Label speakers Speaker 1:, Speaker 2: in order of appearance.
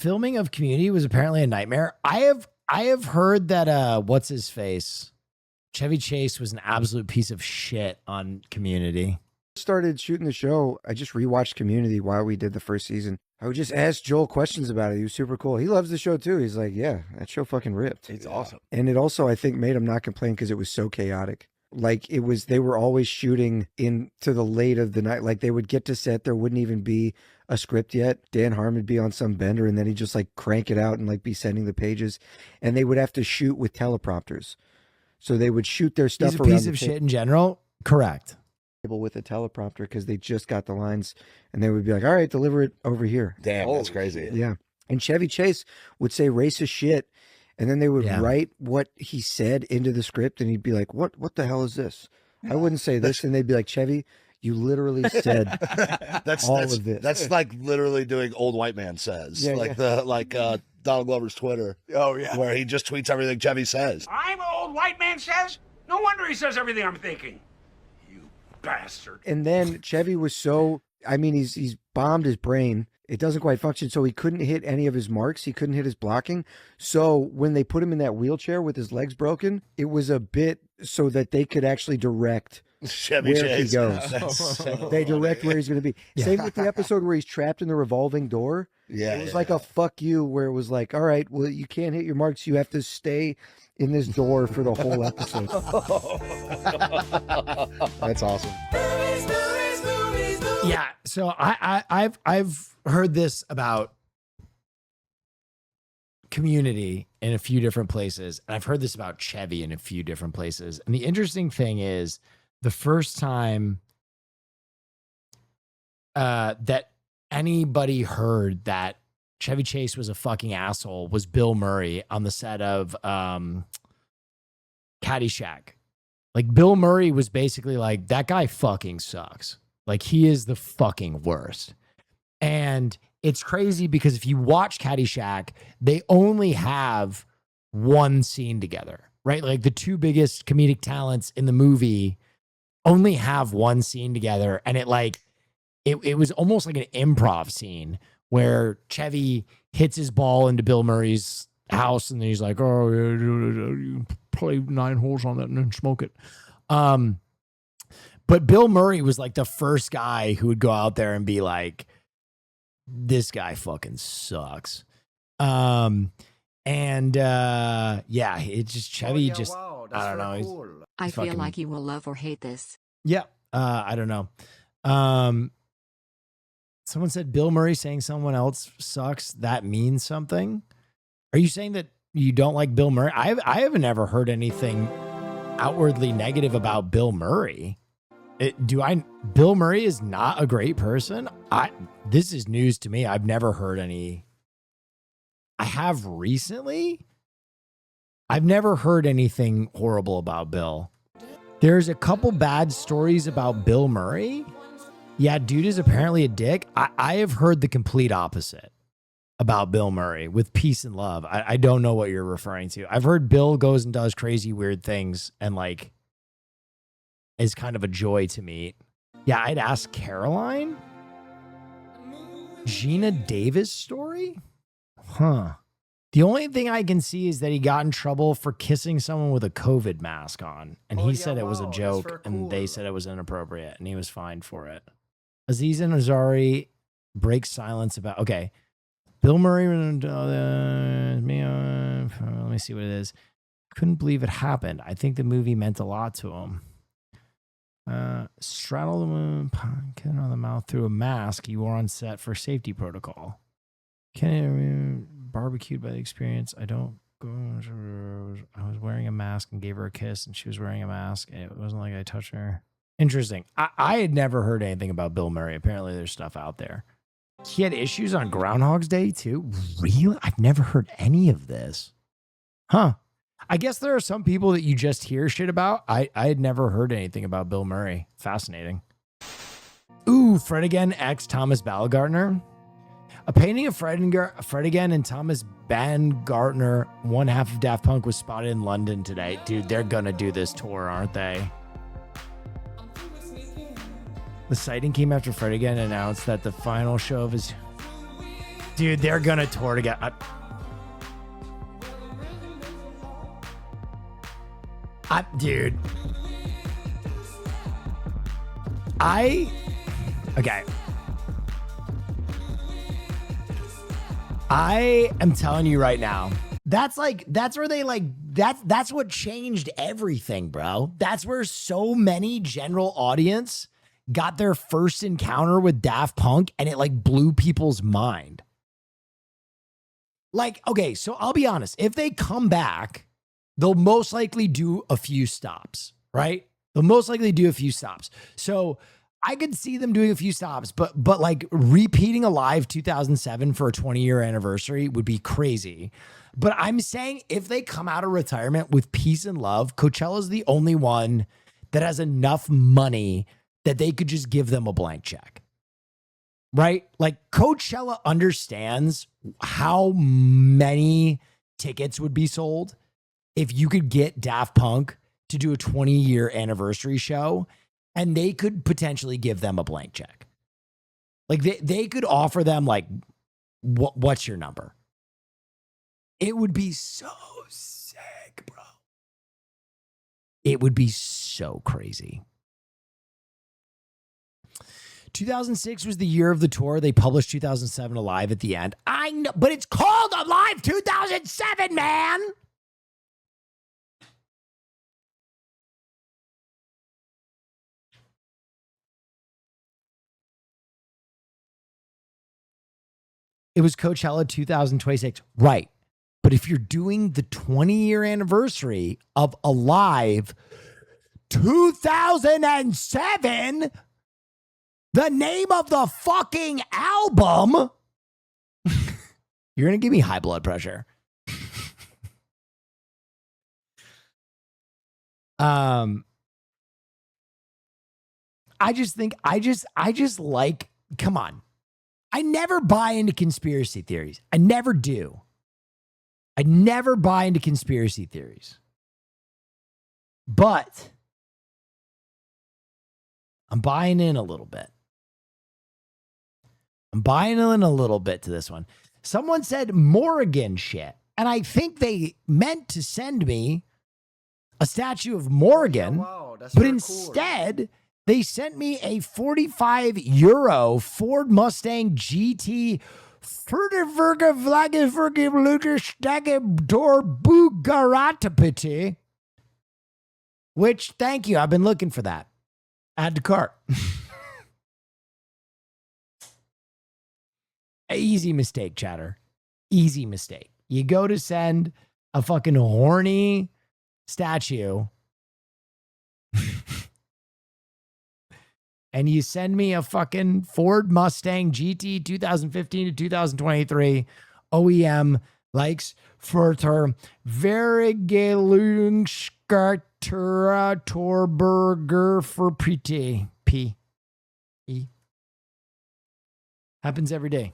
Speaker 1: filming of Community was apparently a nightmare. I have heard that what's his face? Chevy Chase was an absolute piece of shit on Community.
Speaker 2: Started shooting the show, I just rewatched Community while we did the first season. I would just ask Joel questions about it. He was super cool. He loves the show too. He's like, yeah, that show fucking ripped.
Speaker 3: It's awesome.
Speaker 2: And it also, I think, made him not complain because it was so chaotic. Like they were always shooting into the late of the night. Like they would get to set, there wouldn't even be a script yet. Dan Harmon would be on some bender and then he'd just like crank it out and like be sending the pages. And they would have to shoot with teleprompters. So they would shoot their stuff around.
Speaker 1: He's a piece of shit in general. Correct.
Speaker 2: With a teleprompter because they just got the lines and they would be like, all right, deliver it over here.
Speaker 3: Damn, that's crazy.
Speaker 2: Yeah. And Chevy Chase would say racist shit and then they would write what he said into the script and he'd be like, what the hell is this? I wouldn't say this. And they'd be like, Chevy, you literally said all of this.
Speaker 3: That's like literally doing old white man says. Donald Glover's Twitter.
Speaker 4: Oh, yeah.
Speaker 3: Where he just tweets everything Chevy says.
Speaker 5: I'm old white man says? No wonder he says everything I'm thinking. Bastard.
Speaker 2: And then Chevy was so, I mean, he's bombed his brain. It doesn't quite function. So he couldn't hit any of his marks. He couldn't hit his blocking. So when they put him in that wheelchair with his legs broken, it was a bit so that they could actually direct
Speaker 3: Chevy
Speaker 2: where
Speaker 3: Chase.
Speaker 2: he goes. They direct where he's going to be. Yeah. Same with the episode where he's trapped in the revolving door.
Speaker 3: Yeah.
Speaker 2: It was like a fuck you where it was like, all right, well, you can't hit your marks. You have to stay in this door for the whole episode.
Speaker 3: That's awesome.
Speaker 1: Yeah, so I've heard this about Community in a few different places, and I've heard this about Chevy in a few different places. And the interesting thing is, the first time that anybody heard that Chevy Chase was a fucking asshole was Bill Murray on the set of Caddyshack. Like, Bill Murray was basically like, that guy fucking sucks. Like, he is the fucking worst. And it's crazy because if you watch Caddyshack, they only have one scene together, right? Like, the two biggest comedic talents in the movie only have one scene together. And it was almost like an improv scene where Chevy hits his ball into Bill Murray's house and then he's like, oh, you play 9 holes on that and then smoke it. But Bill Murray was like the first guy who would go out there and be like, this guy fucking sucks. It just Chevy I don't know.
Speaker 4: Cool.
Speaker 6: I feel like you will love or hate this.
Speaker 1: Yeah. I don't know. Someone said Bill Murray saying someone else sucks. That means something. Are you saying that you don't like Bill Murray? I haven't ever heard anything outwardly negative about Bill Murray. Bill Murray is not a great person. This is news to me. I've never heard any. I have recently. I've never heard anything horrible about Bill. There's a couple bad stories about Bill Murray. Yeah, dude is apparently a dick. I have heard the complete opposite about Bill Murray with peace and love. I don't know what you're referring to. I've heard Bill goes and does crazy, weird things and like is kind of a joy to meet. Yeah, I'd ask Caroline. Gina Davis story? Huh. The only thing I can see is that he got in trouble for kissing someone with a COVID mask on. And he said it was a joke and they said it was inappropriate and he was fined for it. Aziz Ansari breaks silence about, okay. Bill Murray, let me see what it is. Couldn't believe it happened. I think the movie meant a lot to him. Straddle the moon, kid on the mouth through a mask you wore on set for safety protocol. Barbecued by the experience. I was wearing a mask and gave her a kiss, and she was wearing a mask. And it wasn't like I touched her. Interesting. I had never heard anything about Bill Murray. Apparently, there's stuff out there. He had issues on Groundhog's Day too. Really? I've never heard any of this. Huh. I guess there are some people that you just hear shit about. I had never heard anything about Bill Murray. Fascinating. Ooh, Fred again, ex Thomas Baumgartner. A painting of Fred again and Thomas Baumgartner, one half of Daft Punk, was spotted in London today. Dude, they're gonna do this tour, aren't they? The sighting came after Fred again announced that the final show of his Dude, they're going to tour together. Dude. Okay. I am telling you right now, that's where they that's what changed everything, bro. That's where so many general audience got their first encounter with Daft Punk, and it like blew people's mind. Like, okay, so I'll be honest. If they come back, they'll most likely do a few stops, right? They'll most likely do a few stops. So I could see them doing a few stops, but like repeating Alive 2007 for a 20-year anniversary would be crazy. But I'm saying if they come out of retirement with peace and love, Coachella's the only one that has enough money that they could just give them a blank check. Right? Like Coachella understands how many tickets would be sold if you could get Daft Punk to do a 20-year anniversary show, and they could potentially give them a blank check. Like they could offer them like, what's your number? It would be so sick, bro. It would be so crazy. 2006 was the year of the tour. They published 2007 Alive at the end. I know, but it's called Alive 2007, man. It was Coachella 2026. Right. But if you're doing the 20-year anniversary of Alive 2007, the name of the fucking album, you're going to give me high blood pressure. I just like, come on. I never buy into conspiracy theories. I never do. I never buy into conspiracy theories. But I'm buying in a little bit. I'm buying in a little bit to this one. Someone said Morrigan shit. And I think they meant to send me a statue of Morrigan.
Speaker 2: Wow, that's
Speaker 1: but
Speaker 2: very
Speaker 1: instead, cool. They sent me a 45 euro Ford Mustang GT which, thank you. I've been looking for that. Add to cart. Easy mistake, chatter. Easy mistake. You go to send a fucking horny statue and you send me a fucking Ford Mustang GT 2015 to 2023 OEM likes Further Vergelungsskatter Torberger for P. Happens every day.